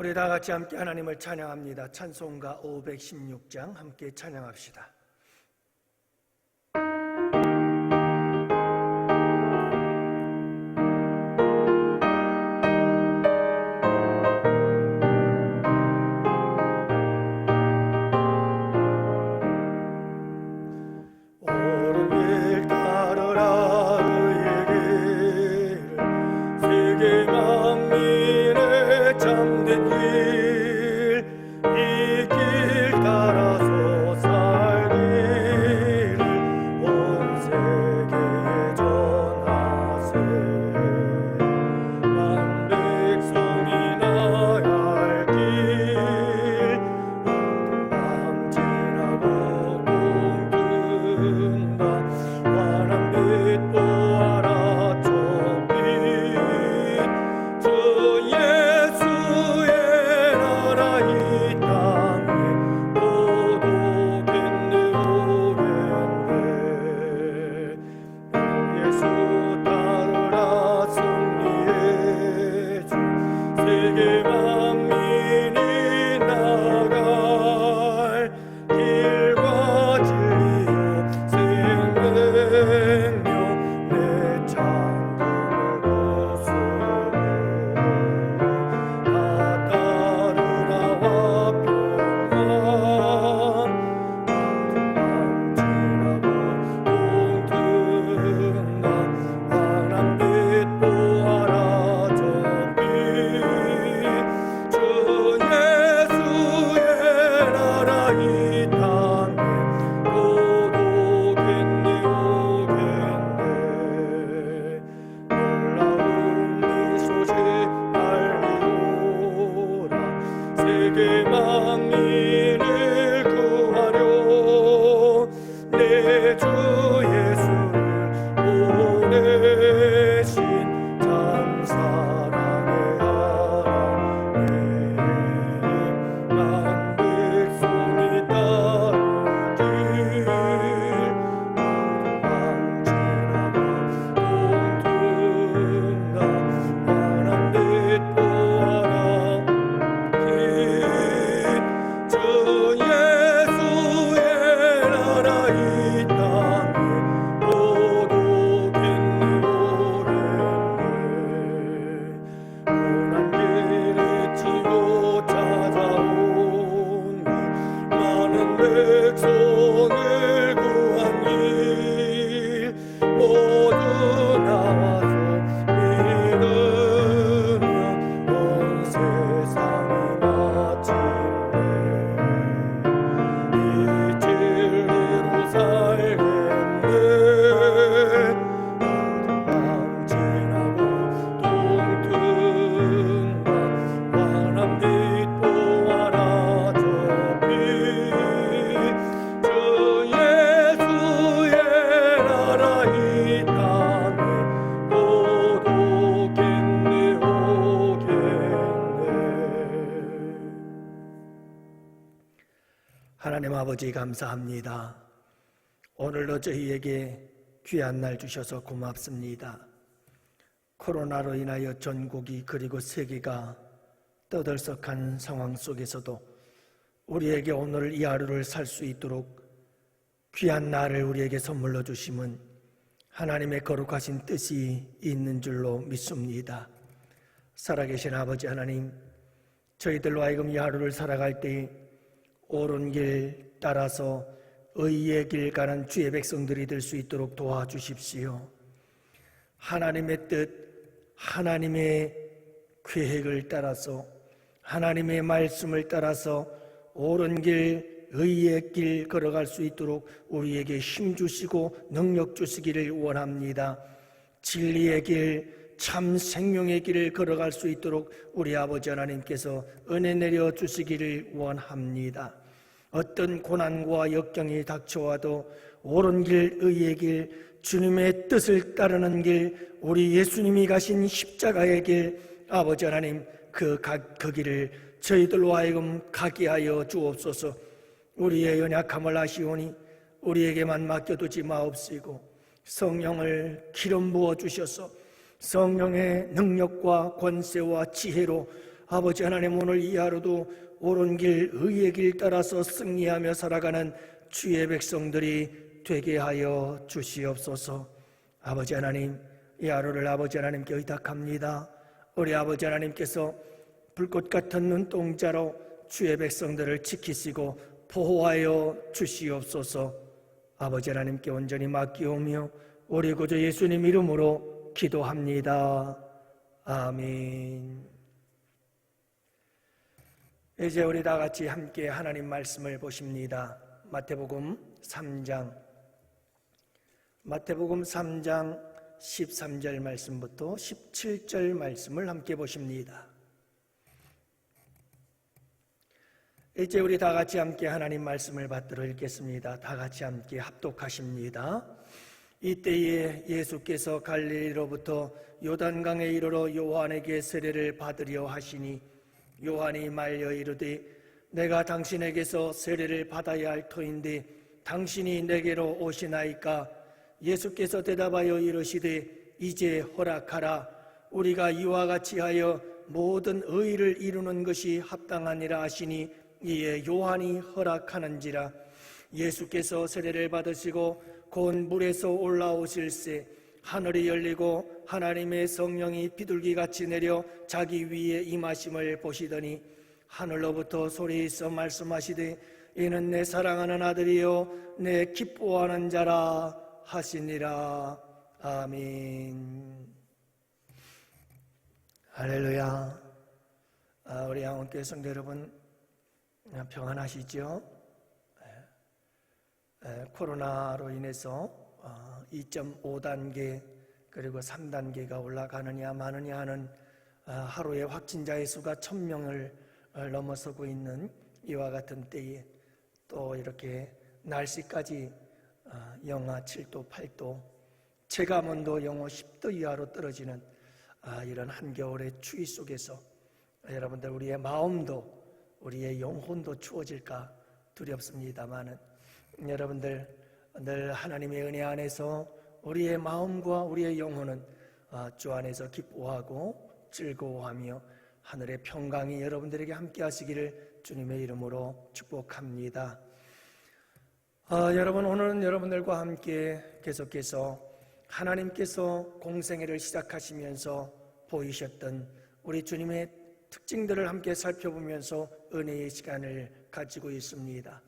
우리 다 같이 함께 하나님을 찬양합니다. 찬송가 516장 함께 찬양합시다. 하나님 아버지 감사합니다. 오늘도 저희에게 귀한 날 주셔서 고맙습니다. 코로나로 인하여 전국이 그리고 세계가 떠들썩한 상황 속에서도 우리에게 오늘 이 하루를 살 수 있도록 귀한 날을 우리에게 선물로 주심은 하나님의 거룩하신 뜻이 있는 줄로 믿습니다. 살아계신 아버지 하나님, 저희들로 하여금 이 하루를 살아갈 때 옳은 길 따라서 의의 길 가는 주의 백성들이 될 수 있도록 도와주십시오. 하나님의 뜻, 하나님의 계획을 따라서 하나님의 말씀을 따라서 옳은 길, 의의 길 걸어갈 수 있도록 우리에게 힘 주시고 능력 주시기를 원합니다. 진리의 길, 참 생명의 길을 걸어갈 수 있도록 우리 아버지 하나님께서 은혜 내려 주시기를 원합니다. 어떤 고난과 역경이 닥쳐와도 옳은 길, 의의 길, 주님의 뜻을 따르는 길, 우리 예수님이 가신 십자가의 길, 아버지 하나님 그 길을 저희들로 하여금 가게 하여 주옵소서. 우리의 연약함을 아시오니 우리에게만 맡겨두지 마옵시고 성령을 기름 부어 주셔서 성령의 능력과 권세와 지혜로 아버지 하나님, 오늘 이 하루도 옳은 길, 의의 길 따라서 승리하며 살아가는 주의 백성들이 되게 하여 주시옵소서. 아버지 하나님, 이 하루를 아버지 하나님께 의탁합니다. 우리 아버지 하나님께서 불꽃 같은 눈동자로 주의 백성들을 지키시고 보호하여 주시옵소서. 아버지 하나님께 온전히 맡기오며 우리 구주 예수님 이름으로 기도합니다. 아멘. 이제 우리 다 같이 함께 하나님 말씀을 보십니다. 마태복음 3장 13절 말씀부터 17절 말씀을 함께 보십니다. 이제 우리 다 같이 함께 하나님 말씀을 받들어 읽겠습니다. 다 같이 함께 합독하십니다. 이때에 예수께서 갈릴리로부터 요단강에 이르러 요한에게 세례를 받으려 하시니 요한이 말려 이르되 내가 당신에게서 세례를 받아야 할 터인데 당신이 내게로 오시나이까? 예수께서 대답하여 이르시되 이제 허락하라. 우리가 이와 같이 하여 모든 의를 이루는 것이 합당하니라 하시니 이에 요한이 허락하는지라. 예수께서 세례를 받으시고 곧 물에서 올라오실새 하늘이 열리고 하나님의 성령이 비둘기같이 내려 자기 위에 임하심을 보시더니 하늘로부터 소리 있어 말씀하시되 이는 내 사랑하는 아들이요 내 기뻐하는 자라 하시니라. 아멘. 할렐루야. 우리 양원교회 성도 여러분, 평안하시죠? 코로나로 인해서 2.5단계 그리고 3단계가 올라가느냐 마느냐 하는 하루의 확진자의 수가 1000명을 넘어서고 있는 이와 같은 때에 또 이렇게 날씨까지 영하 7도 8도 체감온도 영하 10도 이하로 떨어지는 이런 한겨울의 추위 속에서 여러분들 우리의 마음도 우리의 영혼도 추워질까 두렵습니다마는 여러분들 늘 하나님의 은혜 안에서 우리의 마음과 우리의 영혼은 주 안에서 기뻐하고 즐거워하며 하늘의 평강이 여러분들에게 함께 하시기를 주님의 이름으로 축복합니다. 여러분, 오늘은 여러분들과 함께 계속해서 하나님께서 공생애를 시작하시면서 보이셨던 우리 주님의 특징들을 함께 살펴보면서 은혜의 시간을 가지고 있습니다.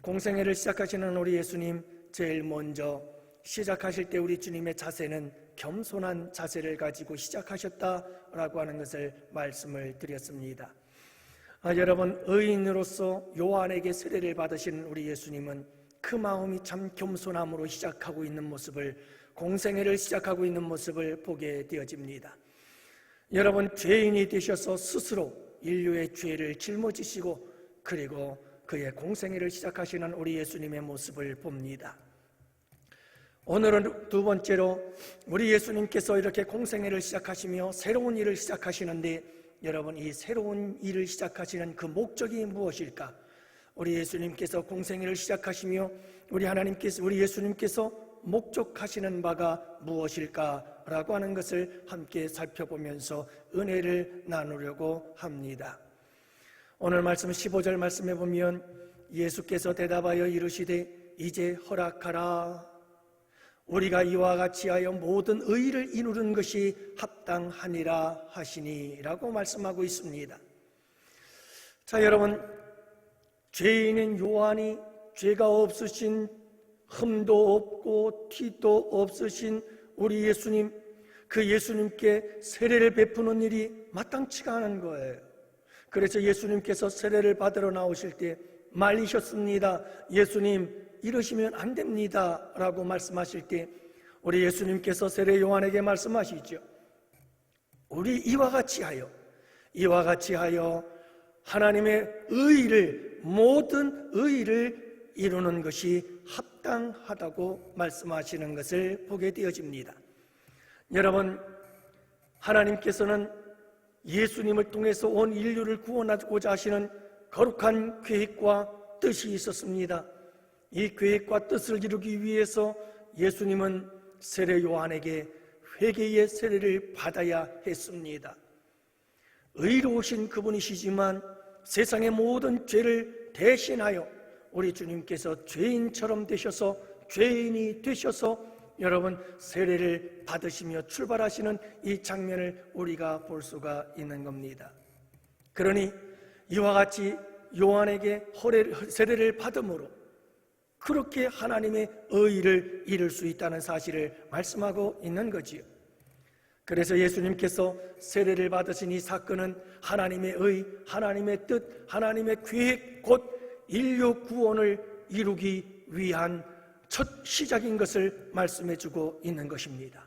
공생애를 시작하시는 우리 예수님, 제일 먼저 시작하실 때 우리 주님의 자세는 겸손한 자세를 가지고 시작하셨다라고 하는 것을 말씀을 드렸습니다. 여러분, 의인으로서 요한에게 세례를 받으신 우리 예수님은 그 마음이 참 겸손함으로 시작하고 있는 모습을, 공생애를 시작하고 있는 모습을 보게 되어집니다. 여러분, 죄인이 되셔서 스스로 인류의 죄를 짊어지시고 그리고 그의 공생애를 시작하시는 우리 예수님의 모습을 봅니다. 오늘은 두 번째로 우리 예수님께서 이렇게 공생애를 시작하시며 새로운 일을 시작하시는데, 여러분, 이 새로운 일을 시작하시는 그 목적이 무엇일까? 우리 예수님께서 공생애를 시작하시며 우리 예수님께서 목적하시는 바가 무엇일까라고 하는 것을 함께 살펴보면서 은혜를 나누려고 합니다. 오늘 말씀 15절 말씀에 보면 예수께서 대답하여 이르시되 이제 허락하라. 우리가 이와 같이 하여 모든 의를 이루는 것이 합당하니라 하시니 라고 말씀하고 있습니다. 자, 여러분, 죄인인 요한이 죄가 없으신, 흠도 없고 티도 없으신 우리 예수님, 그 예수님께 세례를 베푸는 일이 마땅치가 않은 거예요. 그래서 예수님께서 세례를 받으러 나오실 때 말리셨습니다. 예수님, 이러시면 안 됩니다 라고 말씀하실 때 우리 예수님께서 세례 요한에게 말씀하시죠. 우리 이와 같이 하여 하나님의 의를, 모든 의를 이루는 것이 합당하다고 말씀하시는 것을 보게 되어집니다. 여러분, 하나님께서는 예수님을 통해서 온 인류를 구원하고자 하시는 거룩한 계획과 뜻이 있었습니다. 이 계획과 뜻을 이루기 위해서 예수님은 세례 요한에게 회개의 세례를 받아야 했습니다. 의로우신 그분이시지만 세상의 모든 죄를 대신하여 우리 주님께서 죄인처럼 되셔서 죄인이 되셔서 여러분 세례를 받으시며 출발하시는 이 장면을 우리가 볼 수가 있는 겁니다. 그러니 이와 같이 요한에게 세례를 받음으로 그렇게 하나님의 의를 이룰 수 있다는 사실을 말씀하고 있는 거지요. 그래서 예수님께서 세례를 받으신 이 사건은 하나님의 의, 하나님의 뜻, 하나님의 계획, 곧 인류 구원을 이루기 위한 첫 시작인 것을 말씀해 주고 있는 것입니다.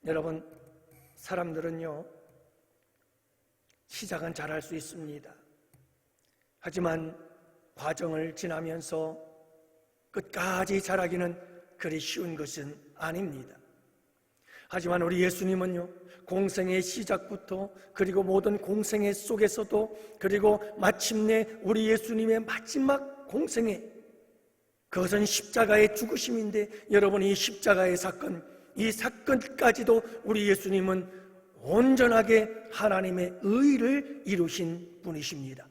여러분, 사람들은요, 시작은 잘할 수 있습니다. 하지만 과정을 지나면서 끝까지 잘하기는 그리 쉬운 것은 아닙니다. 하지만 우리 예수님은요, 공생의 시작부터 그리고 모든 공생의 속에서도 그리고 마침내 우리 예수님의 마지막 공생에 그것은 십자가의 죽으심인데 여러분 이 십자가의 사건, 이 사건까지도 우리 예수님은 온전하게 하나님의 의를 이루신 분이십니다.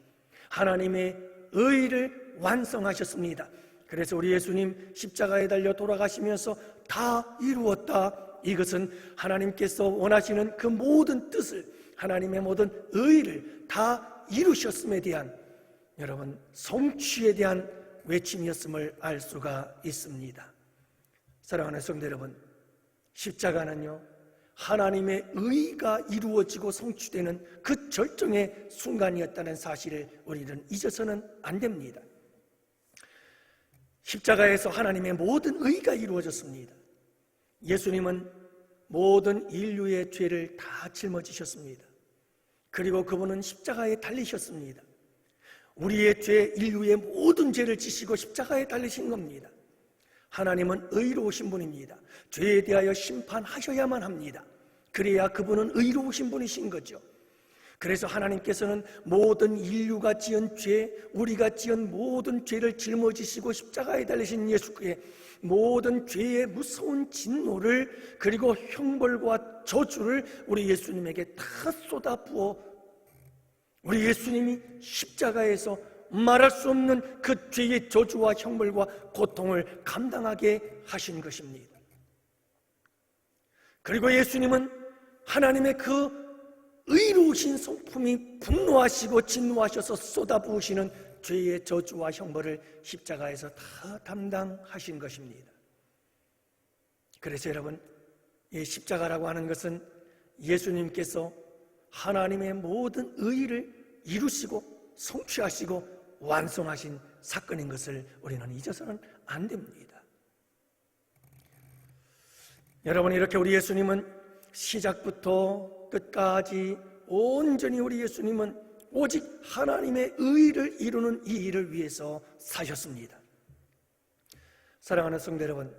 하나님의 의를 완성하셨습니다. 그래서 우리 예수님 십자가에 달려 돌아가시면서 다 이루었다. 이것은 하나님께서 원하시는 그 모든 뜻을, 하나님의 모든 의를 다 이루셨음에 대한 여러분 성취에 대한 외침이었음을 알 수가 있습니다. 사랑하는 성도 여러분, 십자가는요 하나님의 의가 이루어지고 성취되는 그 절정의 순간이었다는 사실을 우리는 잊어서는 안 됩니다. 십자가에서 하나님의 모든 의가 이루어졌습니다. 예수님은 모든 인류의 죄를 다 짊어지셨습니다. 그리고 그분은 십자가에 달리셨습니다. 우리의 죄, 인류의 모든 죄를 지시고 십자가에 달리신 겁니다. 하나님은 의로우신 분입니다. 죄에 대하여 심판하셔야만 합니다. 그래야 그분은 의로우신 분이신 거죠. 그래서 하나님께서는 모든 인류가 지은 죄, 우리가 지은 모든 죄를 짊어지시고 십자가에 달리신 예수께 모든 죄의 무서운 진노를 그리고 형벌과 저주를 우리 예수님에게 다 쏟아부어 우리 예수님이 십자가에서 말할 수 없는 그 죄의 저주와 형벌과 고통을 감당하게 하신 것입니다. 그리고 예수님은 하나님의 그 의로우신 성품이 분노하시고 진노하셔서 쏟아부으시는 죄의 저주와 형벌을 십자가에서 다 담당하신 것입니다. 그래서 여러분, 이 십자가라고 하는 것은 예수님께서 하나님의 모든 의를 이루시고 성취하시고 완성하신 사건인 것을 우리는 잊어서는 안 됩니다. 여러분, 이렇게 우리 예수님은 시작부터 끝까지 온전히 우리 예수님은 오직 하나님의 의를 이루는 이 일을 위해서 사셨습니다. 사랑하는 성도 여러분,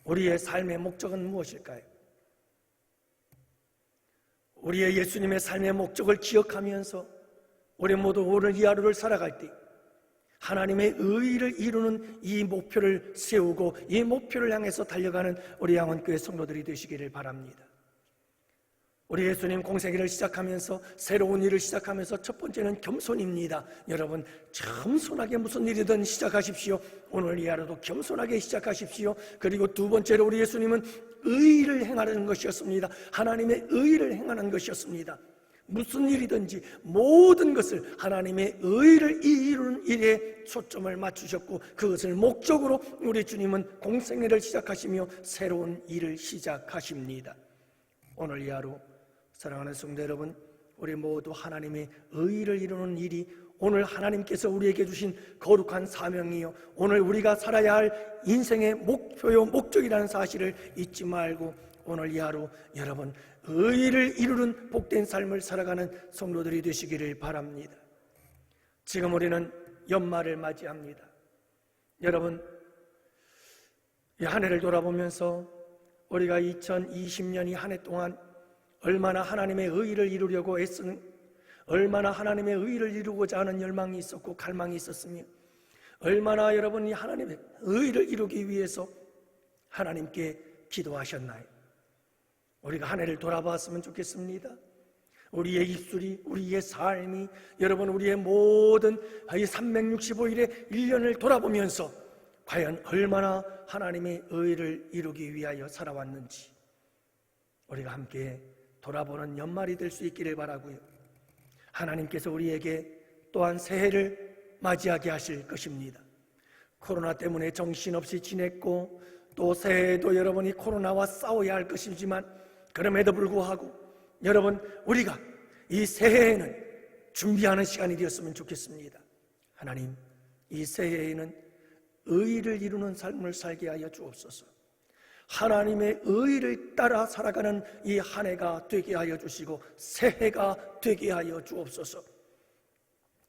우리의 삶의 목적은 무엇일까요? 우리의 예수님의 삶의 목적을 기억하면서 우리 모두 오늘 이 하루를 살아갈 때 하나님의 의를 이루는 이 목표를 세우고 이 목표를 향해서 달려가는 우리 양원교회 성도들이 되시기를 바랍니다. 우리 예수님 공생애를 시작하면서 새로운 일을 시작하면서 첫 번째는 겸손입니다. 여러분, 겸손하게 무슨 일이든 시작하십시오. 오늘 이 하루도 겸손하게 시작하십시오. 그리고 두 번째로 우리 예수님은 의를 행하는 것이었습니다. 하나님의 의를 행하는 것이었습니다. 무슨 일이든지 모든 것을 하나님의 의를 이루는 일에 초점을 맞추셨고 그것을 목적으로 우리 주님은 공생애를 시작하시며 새로운 일을 시작하십니다. 오늘 이 하루 사랑하는 성도 여러분, 우리 모두 하나님의 의를 이루는 일이 오늘 하나님께서 우리에게 주신 거룩한 사명이요 오늘 우리가 살아야 할 인생의 목표요 목적이라는 사실을 잊지 말고 오늘 이 하루 여러분 의를 이루는 복된 삶을 살아가는 성도들이 되시기를 바랍니다. 지금 우리는 연말을 맞이합니다. 여러분, 이 한 해를 돌아보면서 우리가 2020년이 한 해 동안 얼마나 하나님의 의를 이루려고 애쓰는, 얼마나 하나님의 의를 이루고자 하는 열망이 있었고 갈망이 있었으며 얼마나 여러분이 하나님의 의를 이루기 위해서 하나님께 기도하셨나요? 우리가 한 해를 돌아봤으면 좋겠습니다. 우리의 입술이, 우리의 삶이, 여러분 우리의 모든 이 365일의 1년을 돌아보면서 과연 얼마나 하나님의 의를 이루기 위하여 살아왔는지 우리가 함께 돌아보는 연말이 될 수 있기를 바라고요. 하나님께서 우리에게 또한 새해를 맞이하게 하실 것입니다. 코로나 때문에 정신없이 지냈고 또 새해에도 여러분이 코로나와 싸워야 할 것이지만 그럼에도 불구하고 여러분 우리가 이 새해에는 준비하는 시간이 되었으면 좋겠습니다. 하나님, 이 새해에는 의를 이루는 삶을 살게 하여 주옵소서. 하나님의 의를 따라 살아가는 이 한 해가 되게 하여 주시고 새해가 되게 하여 주옵소서.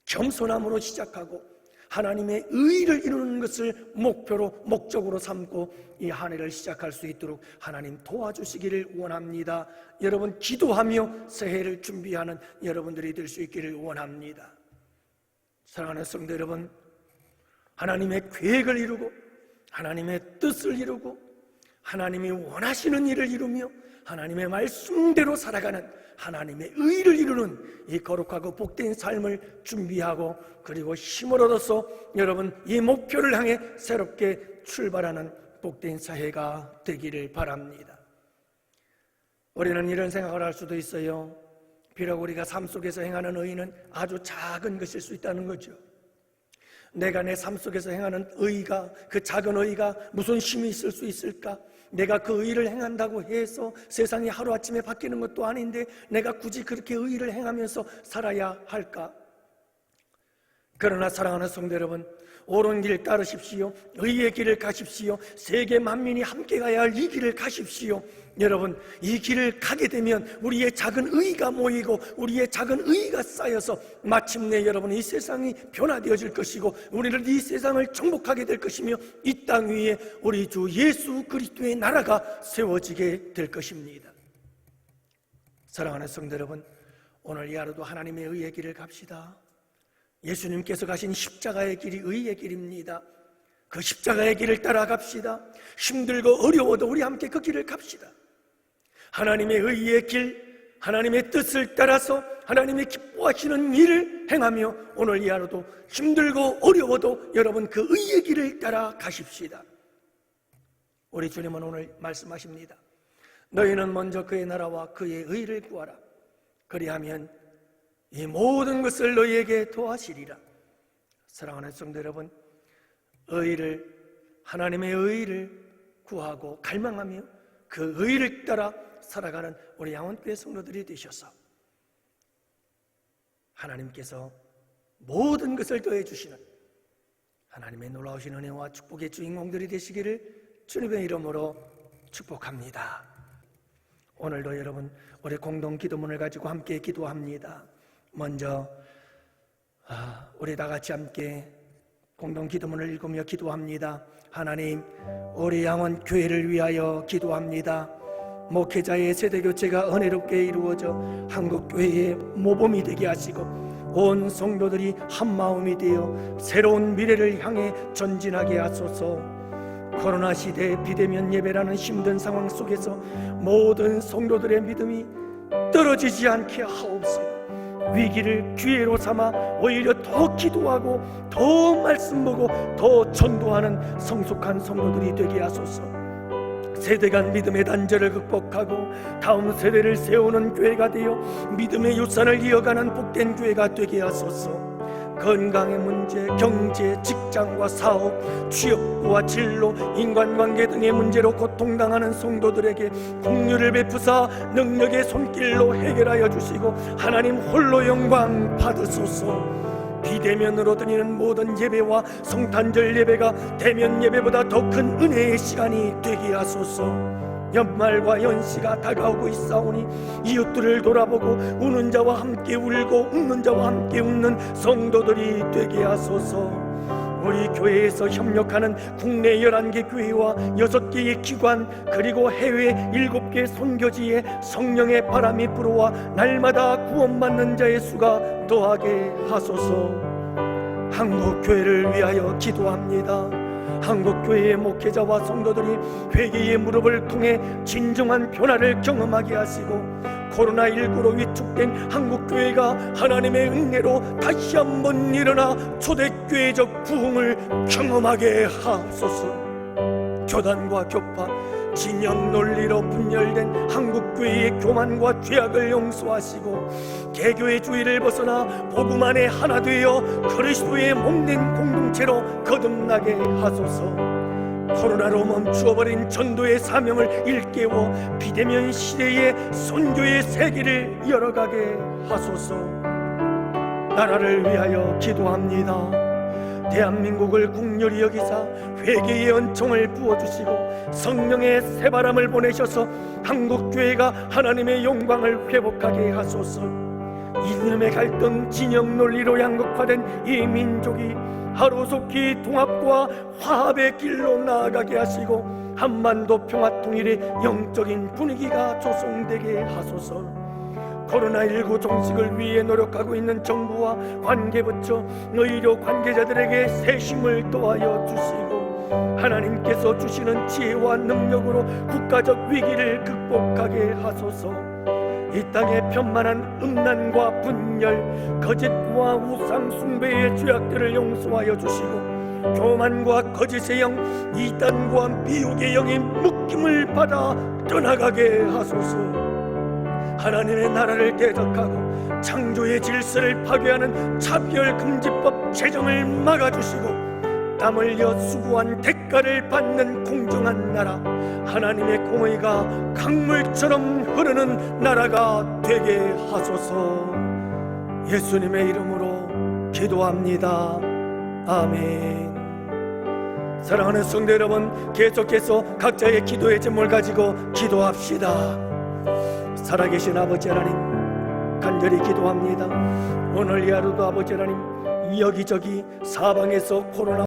겸손함으로 시작하고 하나님의 의를 이루는 것을 목표로 목적으로 삼고 이 한 해를 시작할 수 있도록 하나님 도와주시기를 원합니다. 여러분 기도하며 새해를 준비하는 여러분들이 될 수 있기를 원합니다. 사랑하는 성도 여러분, 하나님의 계획을 이루고 하나님의 뜻을 이루고 하나님이 원하시는 일을 이루며 하나님의 말씀대로 살아가는 하나님의 의를 이루는 이 거룩하고 복된 삶을 준비하고 그리고 힘을 얻어서 여러분 이 목표를 향해 새롭게 출발하는 복된 새해가 되기를 바랍니다. 우리는 이런 생각을 할 수도 있어요. 비록 우리가 삶 속에서 행하는 의는 아주 작은 것일 수 있다는 거죠. 내가 내 삶 속에서 행하는 의가, 그 작은 의가 무슨 힘이 있을 수 있을까? 내가 그 의를 행한다고 해서 세상이 하루아침에 바뀌는 것도 아닌데 내가 굳이 그렇게 의를 행하면서 살아야 할까? 그러나 사랑하는 성도 여러분, 옳은 길 따르십시오. 의의 길을 가십시오. 세계 만민이 함께 가야 할 이 길을 가십시오. 여러분, 이 길을 가게 되면 우리의 작은 의가 모이고 우리의 작은 의가 쌓여서 마침내 여러분 이 세상이 변화되어질 것이고 우리는 이 세상을 정복하게 될 것이며 이 땅 위에 우리 주 예수 그리스도의 나라가 세워지게 될 것입니다. 사랑하는 성도 여러분, 오늘 이 하루도 하나님의 의의 길을 갑시다. 예수님께서 가신 십자가의 길이 의의 길입니다. 그 십자가의 길을 따라갑시다. 힘들고 어려워도 우리 함께 그 길을 갑시다. 하나님의 의의 길, 하나님의 뜻을 따라서 하나님이 기뻐하시는 일을 행하며 오늘 이 하루도 힘들고 어려워도 여러분 그 의의 길을 따라 가십시다. 우리 주님은 오늘 말씀하십니다. 너희는 먼저 그의 나라와 그의 의를 구하라. 그리하면 이 모든 것을 너희에게 더하시리라. 사랑하는 성도 여러분, 의를, 하나님의 의를 구하고 갈망하며 그 의를 따라 살아가는 우리 양원교회 성도들이 되셔서 하나님께서 모든 것을 더해 주시는 하나님의 놀라우신 은혜와 축복의 주인공들이 되시기를 주님의 이름으로 축복합니다. 오늘도 여러분 우리 공동 기도문을 가지고 함께 기도합니다. 먼저 우리 다 같이 함께 공동 기도문을 읽으며 기도합니다. 하나님, 우리 양원 교회를 위하여 기도합니다. 목회자의 세대교체가 은혜롭게 이루어져 한국교회의 모범이 되게 하시고 온 성도들이 한마음이 되어 새로운 미래를 향해 전진하게 하소서. 코로나 시대 비대면 예배라는 힘든 상황 속에서 모든 성도들의 믿음이 떨어지지 않게 하옵소서. 위기를 기회로 삼아 오히려 더 기도하고 더 말씀 보고 더 전도하는 성숙한 성도들이 되게 하소서. 세대 간 믿음의 단절을 극복하고 다음 세대를 세우는 교회가 되어 믿음의 유산을 이어가는 복된 교회가 되게 하소서. 건강의 문제, 경제, 직장과 사업, 취업과 진로, 인간관계 등의 문제로 고통당하는 성도들에게 긍휼을 베푸사 능력의 손길로 해결하여 주시고 하나님 홀로 영광 받으소서. 비대면으로 드리는 모든 예배와 성탄절 예배가 대면 예배보다 더 큰 은혜의 시간이 되게 하소서. 연말과 연시가 다가오고 있사오니 이웃들을 돌아보고 우는 자와 함께 울고 웃는 자와 함께 웃는 성도들이 되게 하소서. 우리 교회에서 협력하는 국내 11개 교회와 6개의 기관 그리고 해외 7개 선교지에 성령의 바람이 불어와 날마다 구원받는 자의 수가 더하게 하소서. 한국교회를 위하여 기도합니다. 한국교회의 목회자와 성도들이 회개의 무릎을 통해 진정한 변화를 경험하게 하시고 코로나19로 위축된 한국교회가 하나님의 은혜로 다시 한번 일어나 초대교회적 부흥을 경험하게 하소서. 교단과 교파, 진영 논리로 분열된 한국교회의 교만과 죄악을 용서하시고 개교의 주의를 벗어나 복음 안에 하나 되어 그리스도의 몸된 공동체로 거듭나게 하소서. 코로나로 멈추어버린 전도의 사명을 일깨워 비대면 시대의 선교의 세계를 열어가게 하소서. 나라를 위하여 기도합니다. 대한민국을 국률이 여기사 회개의 은총을 부어주시고 성령의 새바람을 보내셔서 한국교회가 하나님의 영광을 회복하게 하소서. 이념의 갈등, 진영 논리로 양극화된 이 민족이 하루속히 통합과 화합의 길로 나아가게 하시고 한반도 평화통일의 영적인 분위기가 조성되게 하소서. 코로나19 종식을 위해 노력하고 있는 정부와 관계부처, 의료 관계자들에게 새 힘을 더하여 주시고 하나님께서 주시는 지혜와 능력으로 국가적 위기를 극복하게 하소서. 이 땅의 편만한 음란과 분열, 거짓과 우상 숭배의 죄악들을 용서하여 주시고 교만과 거짓의 영, 이단과 미혹의 영이 묶임을 받아 떠나가게 하소서. 하나님의 나라를 대적하고 창조의 질서를 파괴하는 차별금지법 제정을 막아주시고 땀 흘려 수고한 대가를 받는 공정한 나라, 하나님의 공의가 강물처럼 흐르는 나라가 되게 하소서. 예수님의 이름으로 기도합니다. 아멘. 사랑하는 성도 여러분, 계속해서 각자의 기도의 제목을 가지고 기도합시다. 살아계신 아버지 하나님, 간절히 기도합니다. 오늘 이 하루도 아버지 하나님, 여기저기 사방에서 코로나